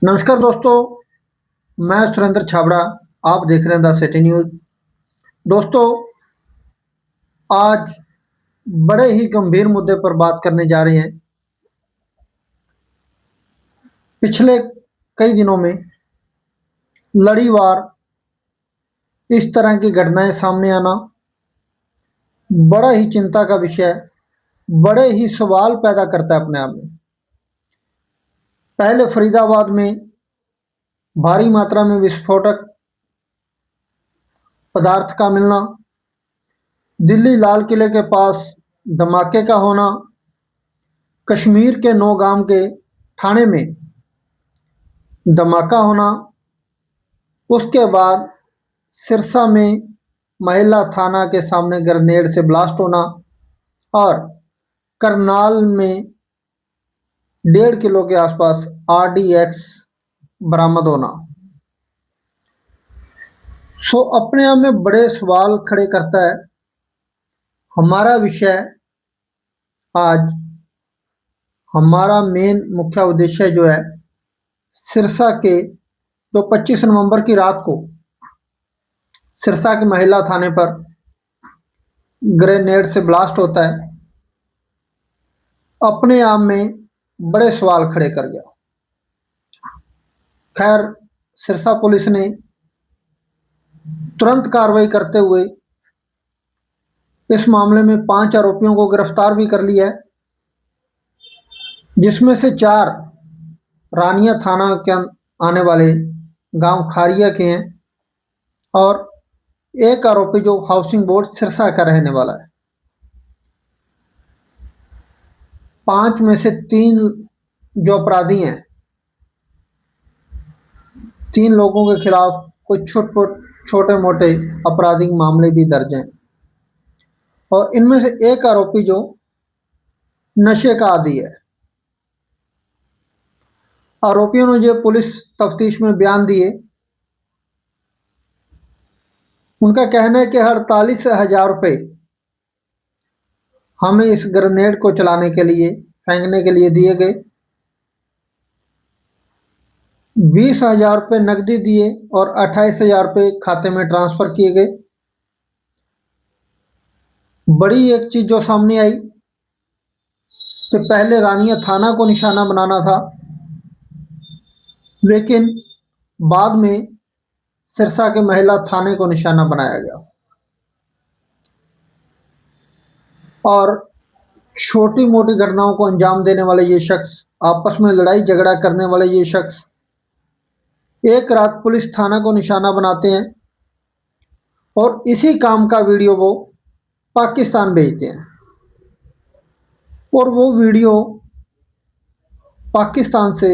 नमस्कार दोस्तों, मैं सुरेंद्र छाबड़ा। आप देख रहे हैं द सिटी न्यूज़। दोस्तों, आज बड़े ही गंभीर मुद्दे पर बात करने जा रहे हैं। पिछले कई दिनों में लड़ीवार इस तरह की घटनाएं सामने आना बड़ा ही चिंता का विषय, बड़े ही सवाल पैदा करता है अपने आप में। पहले फरीदाबाद में भारी मात्रा में विस्फोटक पदार्थ का मिलना, दिल्ली लाल किले के पास धमाके का होना, कश्मीर के नौगाम के थाने में धमाका होना, उसके बाद सिरसा में महिला थाना के सामने ग्रेनेड से ब्लास्ट होना और करनाल में 1.5 किलो के आसपास RDX बरामद होना। अपने आप में बड़े सवाल खड़े करता है। हमारा विषय आज, हमारा मेन मुख्य उद्देश्य जो है, सिरसा के जो 25 नवंबर की रात को सिरसा के महिला थाने पर ग्रेनेड से ब्लास्ट होता है, अपने आप में बड़े सवाल खड़े कर गया। खैर, सिरसा पुलिस ने तुरंत कार्रवाई करते हुए इस मामले में 5 आरोपियों को गिरफ्तार भी कर लिया है, जिसमें से 4 रानिया थाना के आने वाले गांव खारिया के हैं और एक आरोपी जो हाउसिंग बोर्ड सिरसा का रहने वाला है। 5 में से 3 जो अपराधी हैं, 3 लोगों के खिलाफ कुछ छोटे मोटे आपराधिक मामले भी दर्ज हैं और इनमें से एक आरोपी जो नशे का आदी है। आरोपियों ने जो पुलिस तफ्तीश में बयान दिए, उनका कहना है कि 48,000 रुपये हमें इस ग्रेनेड को चलाने के लिए, फेंकने के लिए दिए गए। 20,000 रुपये नकदी दिए और 28,000 रुपये खाते में ट्रांसफर किए गए। बड़ी एक चीज जो सामने आई कि पहले रानिया थाना को निशाना बनाना था, लेकिन बाद में सिरसा के महिला थाने को निशाना बनाया गया और छोटी मोटी घटनाओं को अंजाम देने वाले ये शख्स, आपस में लड़ाई झगड़ा करने वाले ये शख्स एक रात पुलिस थाना को निशाना बनाते हैं और इसी काम का वीडियो वो पाकिस्तान भेजते हैं और वो वीडियो पाकिस्तान से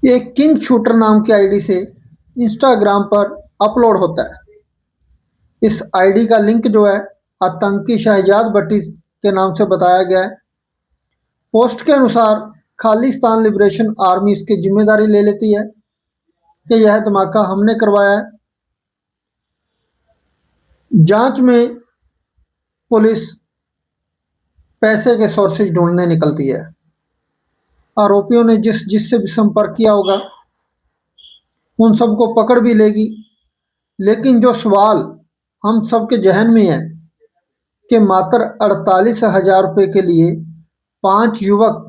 एक किंग शूटर नाम की आईडी से इंस्टाग्राम पर अपलोड होता है। इस आईडी का लिंक जो है आतंकी शहजाद भट्टी के नाम से बताया गया है। पोस्ट के अनुसार खालिस्तान लिबरेशन आर्मी इसकी जिम्मेदारी ले लेती है कि यह धमाका हमने करवाया है। जांच में पुलिस पैसे के सोर्सेज ढूंढने निकलती है। आरोपियों ने जिससे भी संपर्क किया होगा उन सबको पकड़ भी लेगी, लेकिन जो सवाल हम सबके जहन में है कि मात्र 48,000 रुपये के लिए 5 युवक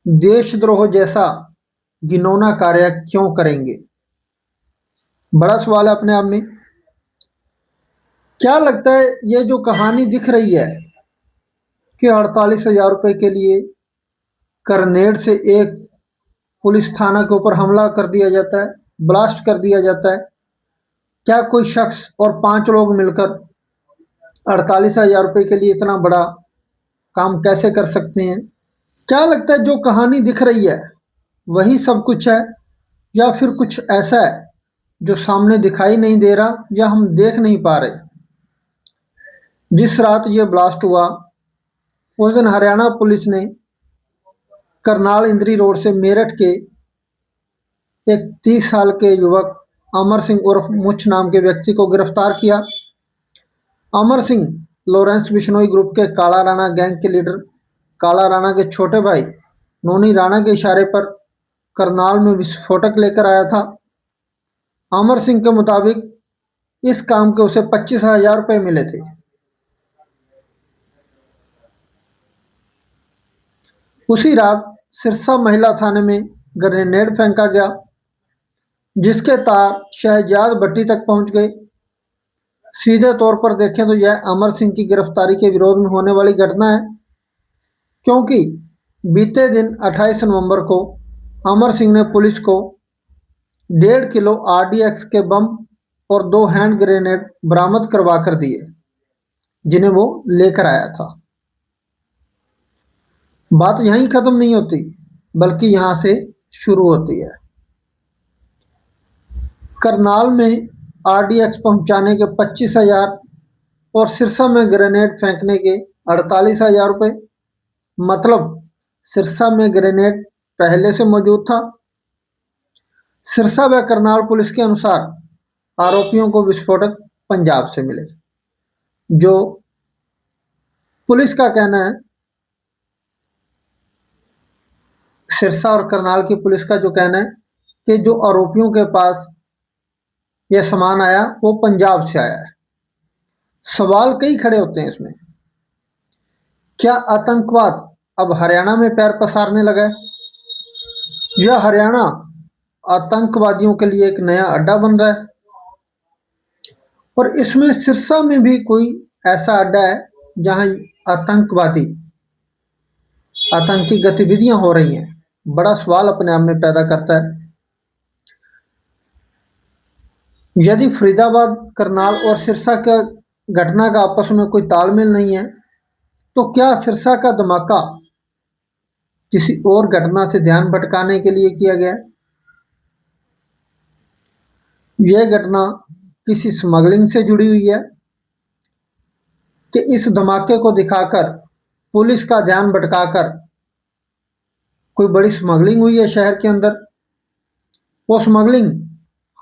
देशद्रोह जैसा घिनौना कार्य क्यों करेंगे। बड़ा सवाल है अपने आप में। क्या लगता है, ये जो कहानी दिख रही है कि 48,000 रुपये के लिए ग्रेनेड से एक पुलिस थाना के ऊपर हमला कर दिया जाता है, ब्लास्ट कर दिया जाता है, क्या कोई शख्स और 5 लोग मिलकर 48,000 रुपये के लिए इतना बड़ा काम कैसे कर सकते हैं? क्या लगता है, जो कहानी दिख रही है वही सब कुछ है या फिर कुछ ऐसा है जो सामने दिखाई नहीं दे रहा या हम देख नहीं पा रहे? जिस रात ये ब्लास्ट हुआ उस दिन हरियाणा पुलिस ने करनाल इंद्री रोड से मेरठ के एक 30 साल के युवक अमर सिंह उर्फ मुछ नाम के व्यक्ति को गिरफ्तार किया। अमर सिंह लॉरेंस बिश्नोई ग्रुप के काला राणा गैंग के लीडर काला राणा के छोटे भाई नोनी राणा के इशारे पर करनाल में विस्फोटक लेकर आया था। अमर सिंह के मुताबिक इस काम के उसे 25,000 रुपये मिले थे। उसी रात सिरसा महिला थाने में ग्रेनेड फेंका गया, जिसके तार शहजाद भट्टी तक पहुंच गए। सीधे तौर पर देखें तो यह अमर सिंह की गिरफ्तारी के विरोध में होने वाली घटना है, क्योंकि बीते दिन 28 नवंबर को अमर सिंह ने पुलिस को 1.5 किलो RDX के बम और 2 हैंड ग्रेनेड बरामद करवा कर दिए, जिन्हें वो लेकर आया था। बात यहीं खत्म नहीं होती, बल्कि यहां से शुरू होती है। करनाल में RDX पहुंचाने के 25,000 और सिरसा में ग्रेनेड फेंकने के 48,000 रुपये। मतलब सिरसा में ग्रेनेड पहले से मौजूद था। सिरसा व करनाल पुलिस के अनुसार आरोपियों को विस्फोटक पंजाब से मिले। जो पुलिस का कहना है, सिरसा और करनाल की पुलिस का जो कहना है कि जो आरोपियों के पास यह सामान आया वो पंजाब से आया है। सवाल कई खड़े होते हैं इसमें। क्या आतंकवाद अब हरियाणा में पैर पसारने लगा है, या हरियाणा आतंकवादियों के लिए एक नया अड्डा बन रहा है? और इसमें सिरसा में भी कोई ऐसा अड्डा है जहां आतंकी गतिविधियां हो रही हैं? बड़ा सवाल अपने आप में पैदा करता है। यदि फरीदाबाद, करनाल और सिरसा का घटना का आपस में कोई तालमेल नहीं है, तो क्या सिरसा का धमाका किसी और घटना से ध्यान भटकाने के लिए किया गया? यह घटना किसी स्मगलिंग से जुड़ी हुई है कि इस धमाके को दिखाकर पुलिस का ध्यान भटकाकर कोई बड़ी स्मगलिंग हुई है शहर के अंदर? वो स्मगलिंग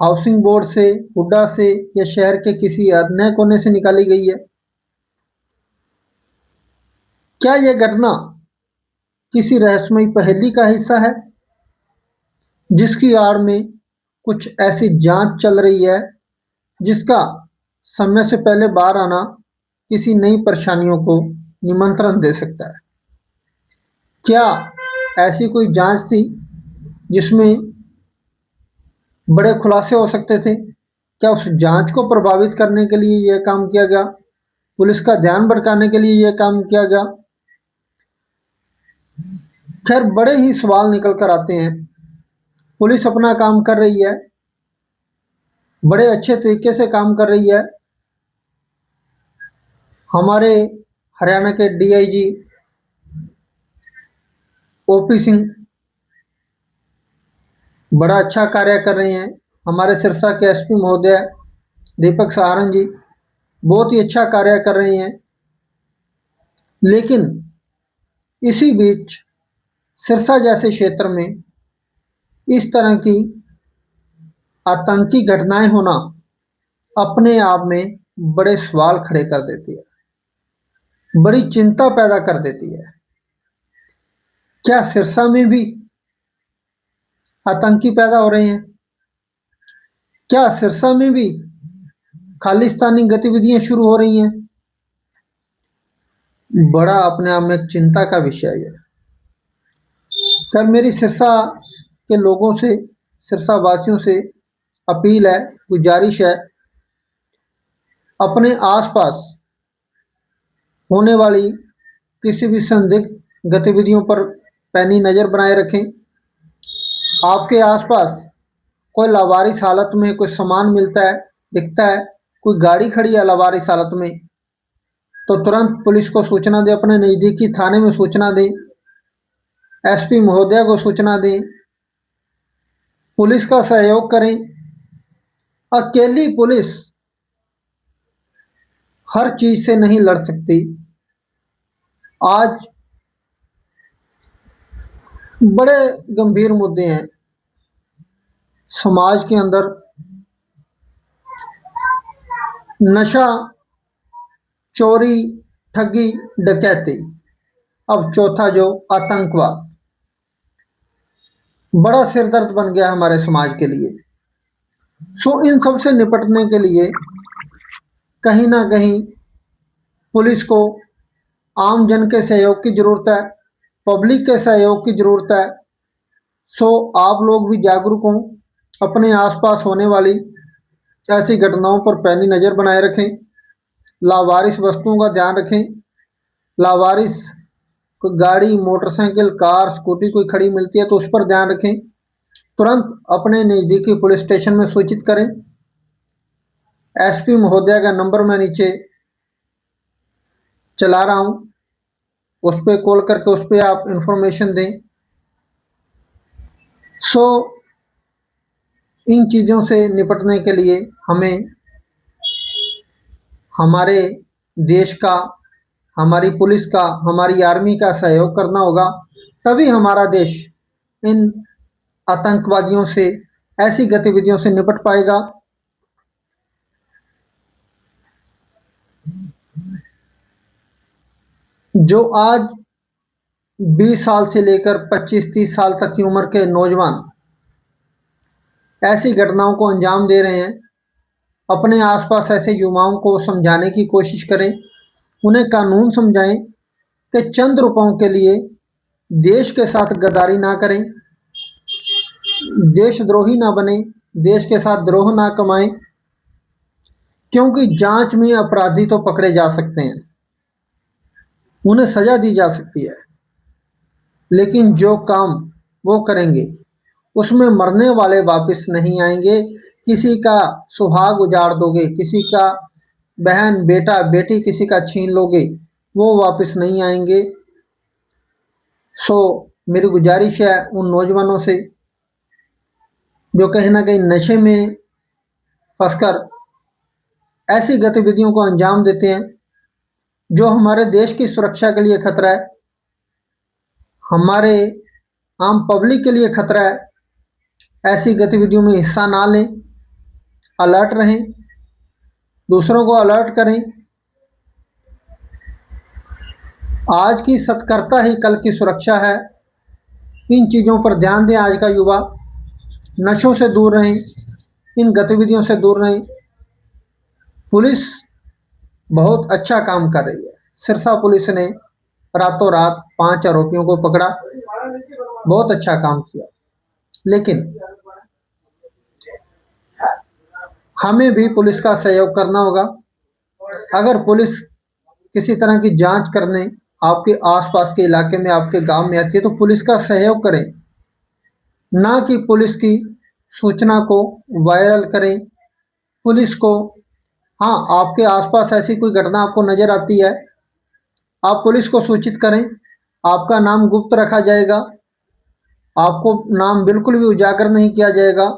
हाउसिंग बोर्ड से, हुड्डा से या शहर के किसी अन्य कोने से निकाली गई है? क्या यह घटना किसी रहस्यमयी पहेली का हिस्सा है, जिसकी आड़ में कुछ ऐसी जांच चल रही है जिसका समय से पहले बाहर आना किसी नई परेशानियों को निमंत्रण दे सकता है? क्या ऐसी कोई जांच थी जिसमें बड़े खुलासे हो सकते थे? क्या उस जांच को प्रभावित करने के लिए यह काम किया गया? पुलिस का ध्यान भटकाने के लिए यह काम किया गया? खैर, बड़े ही सवाल निकल कर आते हैं। पुलिस अपना काम कर रही है, बड़े अच्छे तरीके से काम कर रही है। हमारे हरियाणा के DIG OP सिंह बड़ा अच्छा कार्य कर रहे हैं। हमारे सिरसा के SP महोदय दीपक सहारण जी बहुत ही अच्छा कार्य कर रहे हैं। लेकिन इसी बीच सिरसा जैसे क्षेत्र में इस तरह की आतंकी घटनाएं होना अपने आप में बड़े सवाल खड़े कर देती है, बड़ी चिंता पैदा कर देती है। क्या सिरसा में भी आतंकी पैदा हो रहे हैं? क्या सिरसा में भी खालिस्तानी गतिविधियां शुरू हो रही हैं? बड़ा अपने आप में एक चिंता का विषय है। खैर, मेरी सिरसा के लोगों से, सिरसा वासियों से अपील है, गुजारिश है, अपने आसपास होने वाली किसी भी संदिग्ध गतिविधियों पर पैनी नज़र बनाए रखें। आपके आसपास कोई लावारिस हालत में कोई सामान मिलता है, दिखता है, कोई गाड़ी खड़ी है लावारिस हालत में, तो तुरंत पुलिस को सूचना दें, अपने नज़दीकी थाने में सूचना दें, SP महोदया को सूचना दें, पुलिस का सहयोग करें। अकेली पुलिस हर चीज से नहीं लड़ सकती। आज बड़े गंभीर मुद्दे हैं समाज के अंदर। नशा, चोरी, ठगी, डकैती, अब चौथा जो आतंकवाद। बड़ा सिरदर्द बन गया हमारे समाज के लिए। इन सब से निपटने के लिए कहीं ना कहीं पुलिस को आम जन के सहयोग की ज़रूरत है, पब्लिक के सहयोग की ज़रूरत है। आप लोग भी जागरूक हों, अपने आसपास होने वाली ऐसी घटनाओं पर पैनी नज़र बनाए रखें, लावारिस वस्तुओं का ध्यान रखें। लावारिस कोई गाड़ी, मोटरसाइकिल, कार, स्कूटी कोई खड़ी मिलती है तो उस पर ध्यान रखें। तुरंत अपने नज़दीकी पुलिस स्टेशन में सूचित करें। एसपी महोदय का नंबर मैं नीचे चला रहा हूँ, उस पर कॉल करके उस पर आप इंफॉर्मेशन दें। इन चीज़ों से निपटने के लिए हमें हमारे देश का, हमारी पुलिस का, हमारी आर्मी का सहयोग करना होगा। तभी हमारा देश इन आतंकवादियों से, ऐसी गतिविधियों से निपट पाएगा। जो आज 20 साल से लेकर 25-30 साल तक की उम्र के नौजवान ऐसी घटनाओं को अंजाम दे रहे हैं, अपने आसपास ऐसे युवाओं को समझाने की कोशिश करें, उन्हें कानून समझाएं कि चंद रुपयों के लिए देश के साथ गद्दारी ना करें, देशद्रोही ना बने, देश के साथ द्रोह ना कमाएं। क्योंकि जांच में अपराधी तो पकड़े जा सकते हैं, उन्हें सजा दी जा सकती है, लेकिन जो काम वो करेंगे उसमें मरने वाले वापस नहीं आएंगे। किसी का सुहाग उजाड़ दोगे, किसी का बहन, बेटा, बेटी किसी का छीन लोगे, वो वापस नहीं आएंगे। मेरी गुजारिश है उन नौजवानों से जो कहीं ना कहीं नशे में फंसकर ऐसी गतिविधियों को अंजाम देते हैं जो हमारे देश की सुरक्षा के लिए खतरा है, हमारे आम पब्लिक के लिए खतरा है। ऐसी गतिविधियों में हिस्सा ना लें, अलर्ट रहें, दूसरों को अलर्ट करें। आज की सतर्कता ही कल की सुरक्षा है। इन चीज़ों पर ध्यान दें। आज का युवा नशों से दूर रहें, इन गतिविधियों से दूर रहें। पुलिस बहुत अच्छा काम कर रही है। सिरसा पुलिस ने रातों रात 5 आरोपियों को पकड़ा, बहुत अच्छा काम किया। लेकिन हमें भी पुलिस का सहयोग करना होगा। अगर पुलिस किसी तरह की जांच करने आपके आसपास के इलाके में, आपके गांव में आती है तो पुलिस का सहयोग करें, ना कि पुलिस की सूचना को वायरल करें। पुलिस को, हाँ, आपके आसपास ऐसी कोई घटना आपको नज़र आती है, आप पुलिस को सूचित करें। आपका नाम गुप्त रखा जाएगा, आपको नाम बिल्कुल भी उजागर नहीं किया जाएगा।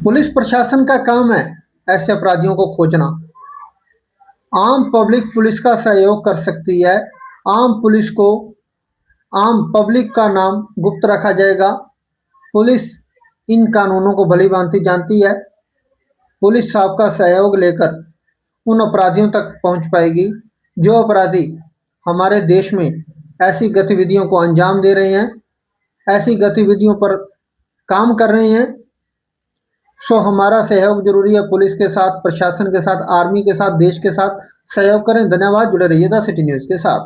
पुलिस प्रशासन का काम है ऐसे अपराधियों को खोजना। आम पब्लिक पुलिस का सहयोग कर सकती है। आम पुलिस को, आम पब्लिक का नाम गुप्त रखा जाएगा। पुलिस इन कानूनों को भली भांति जानती है। पुलिस आपका सहयोग लेकर उन अपराधियों तक पहुंच पाएगी जो अपराधी हमारे देश में ऐसी गतिविधियों को अंजाम दे रहे हैं, ऐसी गतिविधियों पर काम कर रहे हैं। हमारा सहयोग जरूरी है। पुलिस के साथ, प्रशासन के साथ, आर्मी के साथ, देश के साथ सहयोग करें। धन्यवाद। जुड़े रहिए द सिटी न्यूज़ के साथ।